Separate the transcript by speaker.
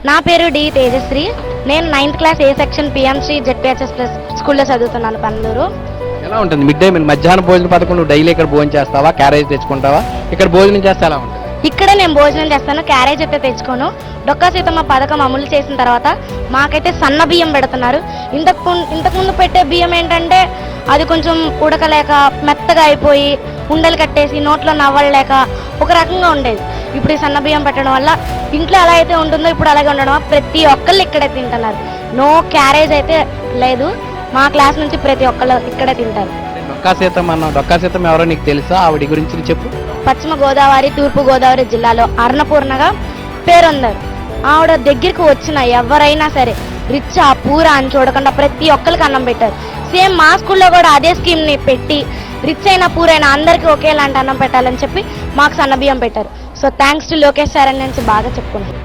Speaker 1: నా పేరు డి తేజశ్రీ. నేను 9th క్లాస్ ఏ సెక్షన్ పిఎంసి జెడ్పిహెచ్ఎస్ ప్లస్ స్కూల్లో చదువుతున్నాను పందూరు.
Speaker 2: ఎలా ఉంటుంది మిడ్ డే మీల్ మధ్యాహ్నం భోజన పథకం? నువ్వు డైలీ ఇక్కడ భోజనం చేస్తావా, క్యారేజ్ తెచ్చుకుంటావా? ఇక్కడ భోజనం చేస్తే ఎలా ఉంటుంది?
Speaker 1: ఇక్కడే నేను భోజనం చేస్తాను, క్యారేజ్ అయితే తెచ్చుకోను. డొక్కా సీతమ్మ పథకం అమలు చేసిన తర్వాత మాకైతే సన్న బియ్యం పెడుతున్నారు. ఇంతకుముందు పెట్టే బియ్యం ఏంటంటే అది కొంచెం ఉడకలేక మెత్తగా అయిపోయి ఉండలు కట్టేసి నోట్లో నవ్వలేక ఒక రకంగా ఉండేది. ఇప్పుడు ఈ సన్న బియ్యం పెట్టడం వల్ల ఇంట్లో ఎలా అయితే ఉంటుందో ఇప్పుడు అలాగే ఉండడం వల్ల ప్రతి ఒక్కళ్ళు ఇక్కడే తింటున్నారు. నో క్యారేజ్ అయితే లేదు. మా క్లాస్ నుంచి ప్రతి ఒక్కళ్ళు ఇక్కడే తింటారు.
Speaker 2: డొక్కా సీతమ్మ అన్నావు, డొక్కా సీతమ్మ ఎవరో నీకు తెలుసా? ఆవిడ గురించి చెప్పు.
Speaker 1: పశ్చిమ గోదావరి తూర్పు గోదావరి జిల్లాలో అన్నపూర్ణగా పేరొందారు. ఆవిడ దగ్గరికి వచ్చిన ఎవరైనా సరే రిచ్ ఆ పూర అని చూడకుండా ప్రతి ఒక్కరికి అన్నం పెట్టారు. సేమ్ మా స్కూల్లో కూడా అదే స్కీమ్ని పెట్టి రిచ్ అయినా పూర్ అయినా అందరికీ ఒకేలాంటి అన్నం పెట్టాలని చెప్పి మాకు సన్న బియ్యం పెట్టారు. So thanks to Lokesh sir అని నుంచి బాగా చెప్పుకున్నాను.